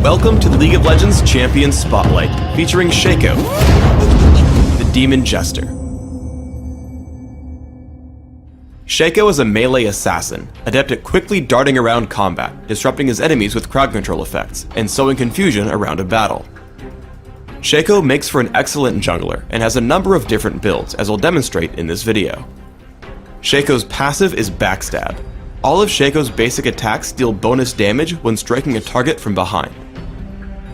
Welcome to the League of Legends Champions Spotlight, featuring Shaco, the Demon Jester. Shaco is a melee assassin, adept at quickly darting around combat, disrupting his enemies with crowd control effects, and sowing confusion around a battle. Shaco makes for an excellent jungler, and has a number of different builds, as I'll demonstrate in this video. Shaco's passive is Backstab. All of Shaco's basic attacks deal bonus damage when striking a target from behind.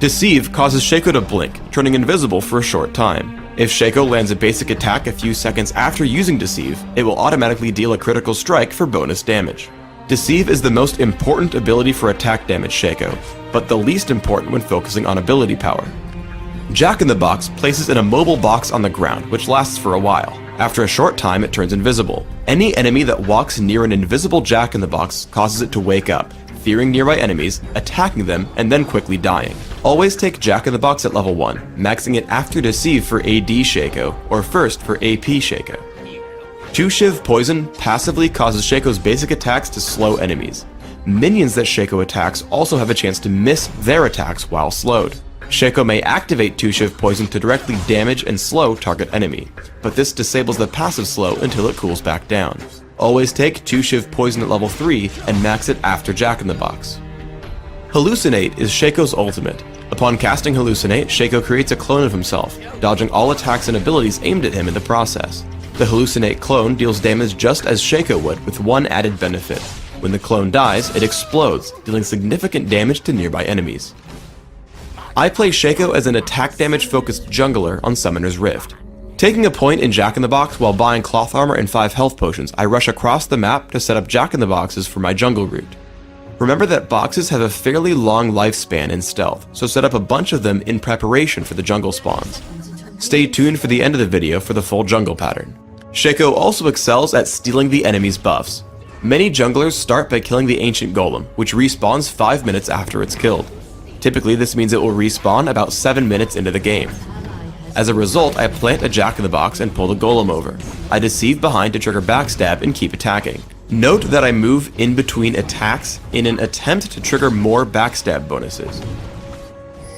Deceive causes Shaco to blink, turning invisible for a short time. If Shaco lands a basic attack a few seconds after using Deceive, it will automatically deal a critical strike for bonus damage. Deceive is the most important ability for attack damage Shaco, but the least important when focusing on ability power. Jack-in-the-Box places an immobile box on the ground, which lasts for a while. After a short time, it turns invisible. Any enemy that walks near an invisible Jack-in-the-Box causes it to wake up, fearing nearby enemies, attacking them, and then quickly dying. Always take Jack-in-the-Box at level 1, maxing it after Deceive for AD Shaco, or first for AP Shaco. 2 Shiv Poison passively causes Shaco's basic attacks to slow enemies. Minions that Shaco attacks also have a chance to miss their attacks while slowed. Shaco may activate 2 Shiv Poison to directly damage and slow target enemy, but this disables the passive slow until it cools back down. Always take 2 Shiv Poison at level 3 and max it after Jack-in-the-Box. Hallucinate is Shaco's ultimate. Upon casting Hallucinate, Shaco creates a clone of himself, dodging all attacks and abilities aimed at him in the process. The Hallucinate clone deals damage just as Shaco would, with one added benefit. When the clone dies, it explodes, dealing significant damage to nearby enemies. I play Shaco as an attack damage focused jungler on Summoner's Rift. Taking a point in Jack-in-the-Box while buying cloth armor and 5 health potions, I rush across the map to set up Jack-in-the-Boxes for my jungle route. Remember that boxes have a fairly long lifespan in stealth, so set up a bunch of them in preparation for the jungle spawns. Stay tuned for the end of the video for the full jungle pattern. Shaco also excels at stealing the enemy's buffs. Many junglers start by killing the ancient golem, which respawns 5 minutes after it's killed. Typically this means it will respawn about 7 minutes into the game. As a result, I plant a Jack-in-the-Box and pull the golem over. I deceive behind to trigger backstab and keep attacking. Note that I move in between attacks in an attempt to trigger more backstab bonuses.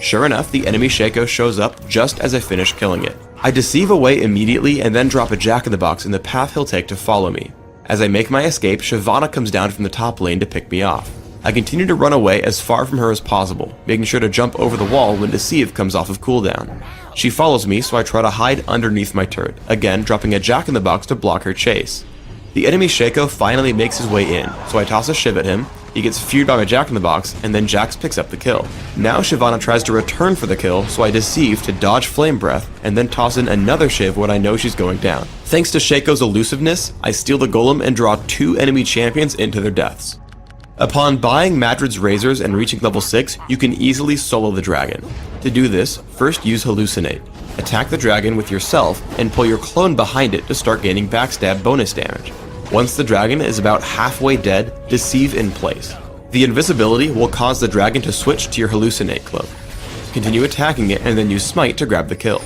Sure enough, the enemy Shaco shows up just as I finish killing it. I deceive away immediately and then drop a Jack-in-the-Box in the path he'll take to follow me. As I make my escape, Shyvana comes down from the top lane to pick me off. I continue to run away as far from her as possible, making sure to jump over the wall when Deceive comes off of cooldown. She follows me, so I try to hide underneath my turret, again dropping a Jack-in-the-Box to block her chase. The enemy Shaco finally makes his way in, so I toss a Shiv at him, he gets feared by my Jack-in-the-Box, and then Jax picks up the kill. Now Shyvana tries to return for the kill, so I deceive to dodge Flame Breath, and then toss in another Shiv when I know she's going down. Thanks to Shaco's elusiveness, I steal the golem and draw 2 enemy champions into their deaths. Upon buying Madrid's Razors and reaching level 6, you can easily solo the dragon. To do this, first use Hallucinate. Attack the dragon with yourself and pull your clone behind it to start gaining backstab bonus damage. Once the dragon is about halfway dead, Deceive in place. The invisibility will cause the dragon to switch to your Hallucinate cloak. Continue attacking it and then use Smite to grab the kill.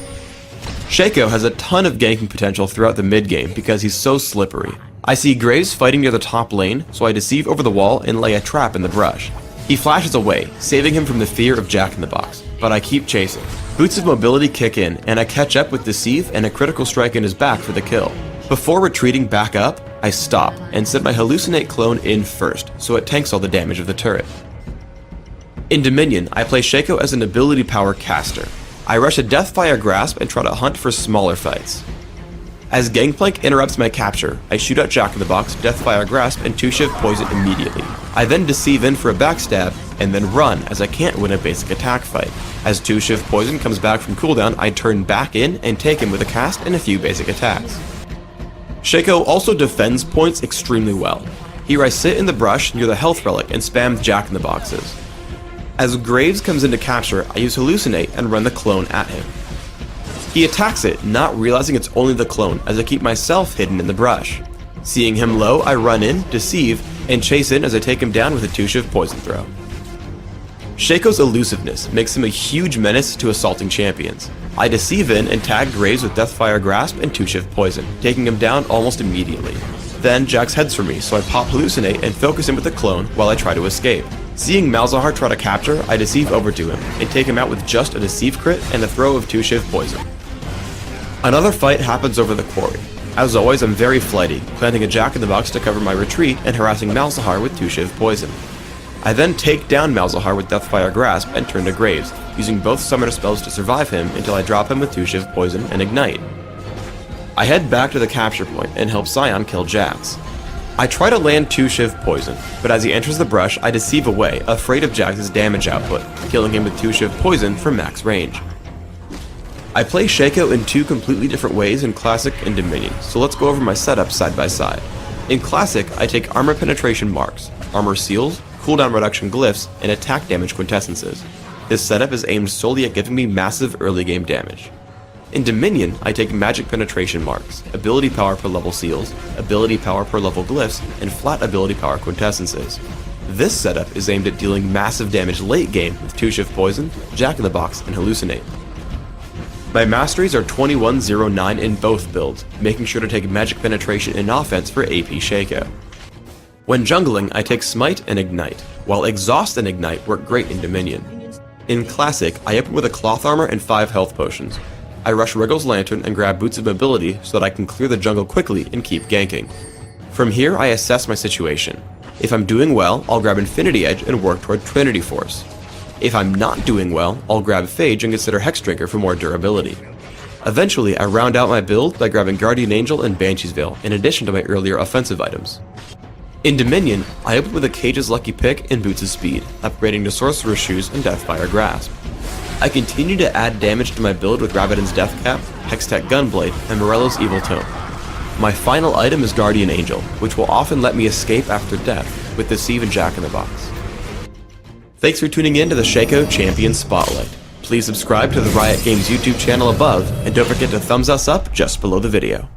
Shaco has a ton of ganking potential throughout the mid game because he's so slippery. I see Graves fighting near the top lane, so I deceive over the wall and lay a trap in the brush. He flashes away, saving him from the fear of Jack-in-the-Box, but I keep chasing. Boots of mobility kick in, and I catch up with Deceive and a critical strike in his back for the kill. Before retreating back up, I stop and set my Hallucinate clone in first, so it tanks all the damage of the turret. In Dominion, I play Shaco as an ability power caster. I rush a Deathfire Grasp and try to hunt for smaller fights. As Gangplank interrupts my capture, I shoot out Jack-in-the-Box, Deathfire Grasp, and 2 Shiv Poison immediately. I then deceive in for a backstab, and then run as I can't win a basic attack fight. As 2 Shiv Poison comes back from cooldown, I turn back in and take him with a cast and a few basic attacks. Shaco also defends points extremely well. Here I sit in the brush near the health relic and spam Jack-in-the-Boxes. As Graves comes into capture, I use Hallucinate and run the clone at him. He attacks it, not realizing it's only the clone, as I keep myself hidden in the brush. Seeing him low, I run in, deceive, and chase in as I take him down with a 2 Shiv Poison throw. Shaco's elusiveness makes him a huge menace to assaulting champions. I deceive in and tag Graves with Deathfire Grasp and 2 Shiv Poison, taking him down almost immediately. Then Jax heads for me, so I pop Hallucinate and focus him with the clone while I try to escape. Seeing Malzahar try to capture, I deceive over to him, and take him out with just a deceive crit and a throw of 2-shiv poison. Another fight happens over the quarry. As always, I'm very flighty, planting a Jack-in-the-Box to cover my retreat and harassing Malzahar with 2-shiv poison. I then take down Malzahar with Deathfire Grasp and turn to Graves, using both summoner spells to survive him until I drop him with 2-shiv poison and ignite. I head back to the capture point and help Scion kill Jax. I try to land 2-shiv poison, but as he enters the brush, I deceive away, afraid of Jax's damage output, killing him with 2-shiv poison for max range. I play Shaco in two completely different ways in Classic and Dominion, so let's go over my setup side by side. In Classic, I take armor penetration marks, armor seals, cooldown reduction glyphs, and attack damage quintessences. This setup is aimed solely at giving me massive early game damage. In Dominion, I take magic penetration marks, ability power per level seals, ability power per level glyphs, and flat ability power quintessences. This setup is aimed at dealing massive damage late game with 2-shiv poison, Jack-in-the-Box, and hallucinate. My masteries are 21-0-9 in both builds, making sure to take magic penetration in offense for AP Shaco. When jungling, I take Smite and Ignite, while Exhaust and Ignite work great in Dominion. In Classic, I open with a cloth armor and 5 health potions. I rush Wriggle's Lantern and grab Boots of Mobility so that I can clear the jungle quickly and keep ganking. From here, I assess my situation. If I'm doing well, I'll grab Infinity Edge and work toward Trinity Force. If I'm not doing well, I'll grab Phage and consider Hexdrinker for more durability. Eventually, I round out my build by grabbing Guardian Angel and Banshee's Veil in addition to my earlier offensive items. In Dominion, I open with a Cage's Lucky Pick and Boots of Speed, upgrading to Sorcerer's Shoes and Deathfire Grasp. I continue to add damage to my build with Rabadon's Death Cap, Hextech Gunblade, and Morello's Evil Tome. My final item is Guardian Angel, which will often let me escape after death with Deceive and Jack-in-the-Box. Thanks for tuning in to the Shaco Champion Spotlight. Please subscribe to the Riot Games YouTube channel above, and don't forget to thumbs us up just below the video.